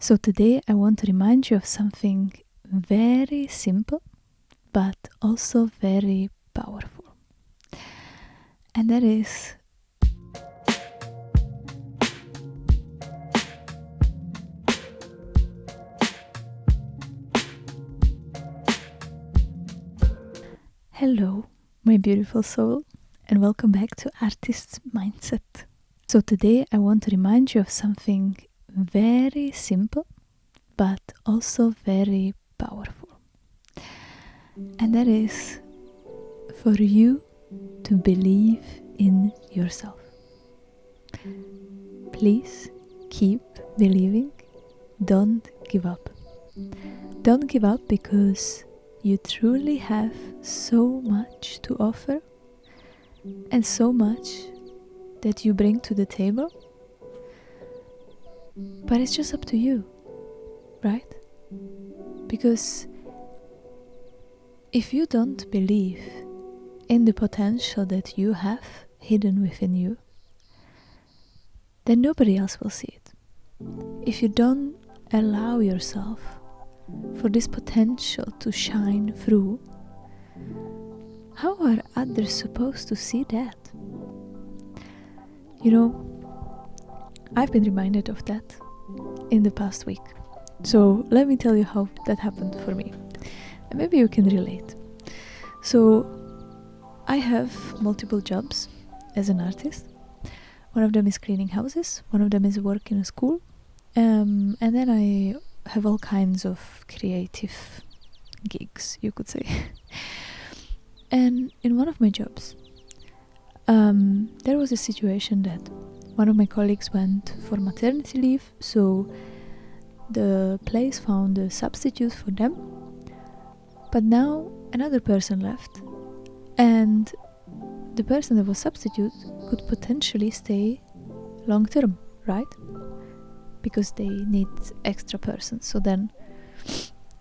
So today I want to remind you of something very simple, but also very powerful. And that is hello, my beautiful soul, and welcome back to Artist's Mindset. So today I want to remind you of something very simple, but also very powerful. And that is for you to believe in yourself. Please keep believing. Don't give up. Don't give up because you truly have so much to offer and so much that you bring to the table. But it's just up to you, right? Because if you don't believe in the potential that you have hidden within you, then nobody else will see it. If you don't allow yourself for this potential to shine through, how are others supposed to see that? You know, I've been reminded of that in the past week. So let me tell you how that happened for me. And maybe you can relate. So I have multiple jobs as an artist. One of them is cleaning houses, one of them is work in a school, and then I have all kinds of creative gigs, you could say. And in one of my jobs, there was a situation that one of my colleagues went for maternity leave, so the place found a substitute for them, but now another person left, and the person that was substitute could potentially stay long term, right? Because they need extra persons. So then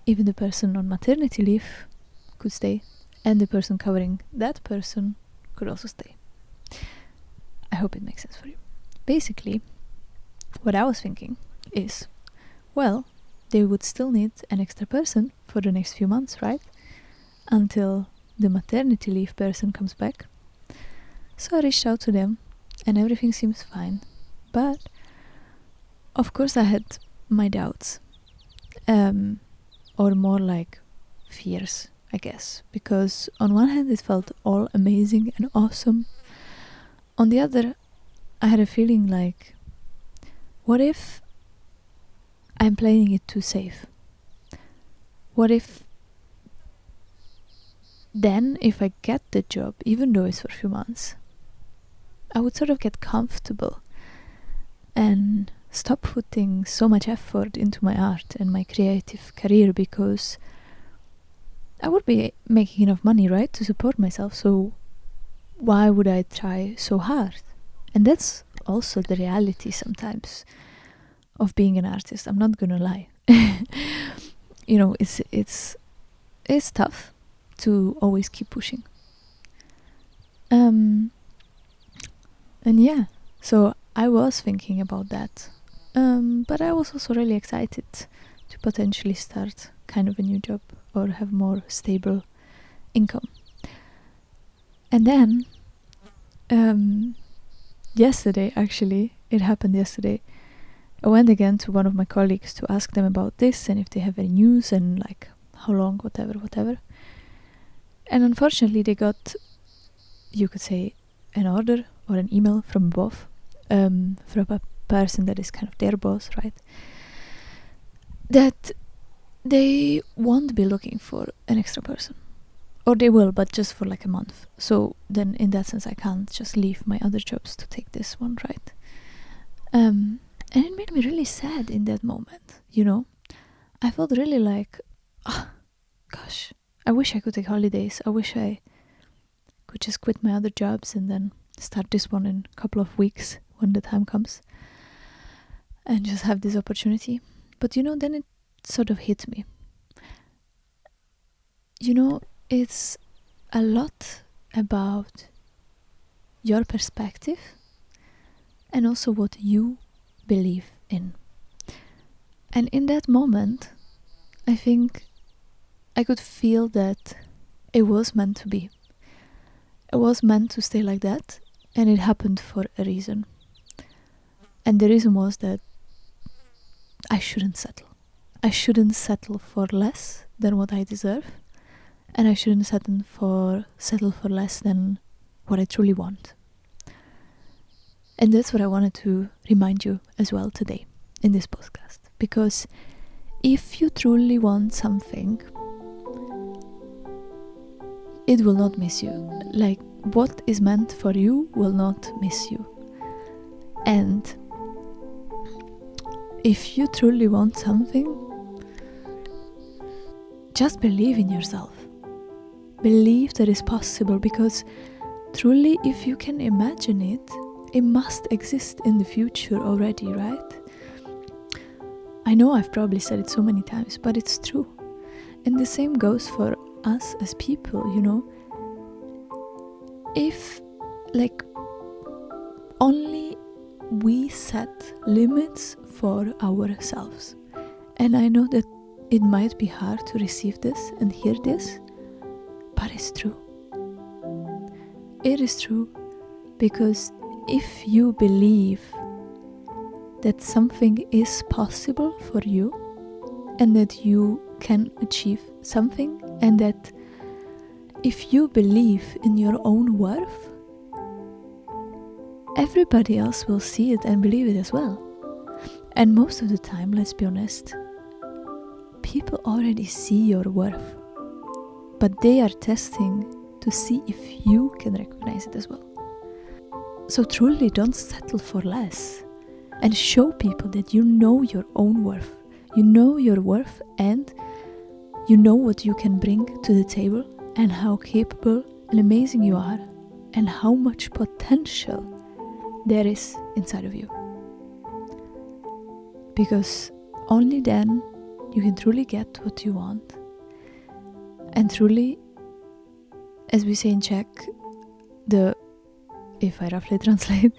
even the person on maternity leave could stay, and the person covering that person could also stay. I hope it makes sense for you. Basically, what I was thinking is, well, they would still need an extra person for the next few months, right? Until the maternity leave person comes back. So I reached out to them and everything seems fine. But of course I had my doubts. Or more like fears, I guess. Because on one hand it felt all amazing and awesome. On the other, I had a feeling like, what if I'm playing it too safe? What if then, if I get the job, even though it's for a few months, I would sort of get comfortable and stop putting so much effort into my art and my creative career, because I would be making enough money, right, to support myself, so why would I try so hard? And that's also the reality sometimes of being an artist. I'm not gonna lie. You know, it's tough to always keep pushing. And yeah, so I was thinking about that. But I was also really excited to potentially start kind of a new job or have more stable income. And then yesterday, actually, it happened yesterday, I went again to one of my colleagues to ask them about this and if they have any news and like how long, whatever. And unfortunately they got, you could say, an order or an email from above, from a person that is kind of their boss, right? That they won't be looking for an extra person. Or they will, but just for like a month. So then in that sense I can't just leave my other jobs to take this one, right? And it made me really sad in that moment, you know? I felt really like, gosh, I wish I could take holidays. I wish I could just quit my other jobs and then start this one in a couple of weeks when the time comes and just have this opportunity. But you know, then it sort of hit me. You know, it's a lot about your perspective and also what you believe in. And in that moment, I think I could feel that it was meant to be. It was meant to stay like that, and it happened for a reason. And the reason was that I shouldn't settle. I shouldn't settle for less than what I deserve, and I shouldn't settle for less than what I truly want. And that's what I wanted to remind you as well today in this podcast. Because if you truly want something, it will not miss you. Like, what is meant for you will not miss you. And if you truly want something, just believe in yourself. Believe that it's possible, because truly, if you can imagine it, it must exist in the future already, right? I know I've probably said it so many times, but it's true. And the same goes for us as people, you know. If, like, only we set limits for ourselves. And I know that it might be hard to receive this and hear this, but it's true. It is true, because if you believe that something is possible for you, and that you can achieve something, and that if you believe in your own worth, everybody else will see it and believe it as well. And most of the time, let's be honest, people already see your worth, but they are testing to see if you can recognize it as well. So truly don't settle for less, and show people that you know your own worth. You know your worth, and you know what you can bring to the table, and how capable and amazing you are, and how much potential there is inside of you. Because only then you can truly get what you want. And truly, as we say in Czech, if I roughly translate,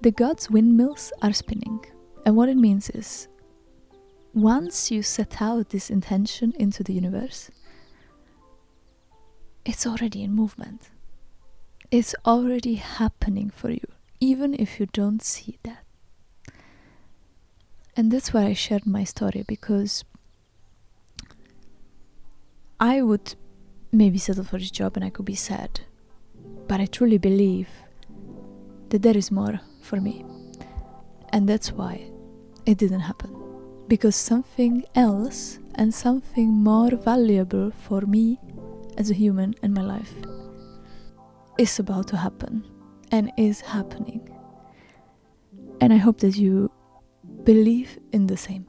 the God's windmills are spinning. And what it means is, once you set out this intention into the universe, it's already in movement. It's already happening for you, even if you don't see that. And that's why I shared my story, because I would maybe settle for this job and I could be sad. But I truly believe that there is more for me. And that's why it didn't happen. Because something else and something more valuable for me as a human in my life is about to happen and is happening. And I hope that you believe in the same.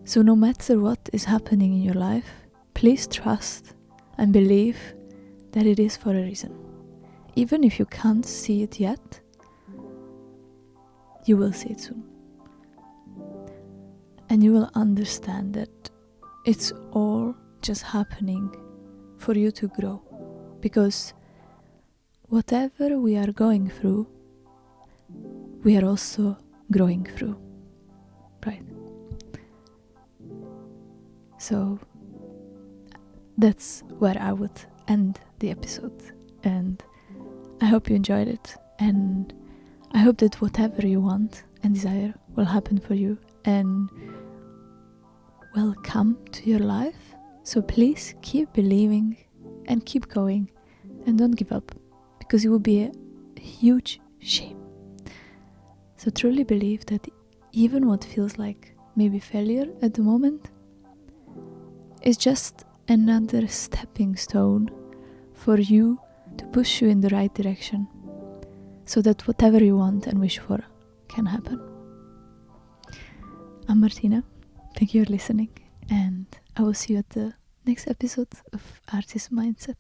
So no matter what is happening in your life, please trust and believe that it is for a reason. Even if you can't see it yet, you will see it soon. And you will understand that it's all just happening for you to grow. Because whatever we are going through, we are also growing through. Right? So that's where I would end the episode. And I hope you enjoyed it. And I hope that whatever you want and desire will happen for you and will come to your life. So please keep believing and keep going and don't give up, because it would be a huge shame. So truly believe that even what feels like maybe failure at the moment is just another stepping stone for you to push you in the right direction, so that whatever you want and wish for can happen. I'm Martina. Thank you for listening, and I will see you at the next episode of Artist Mindset.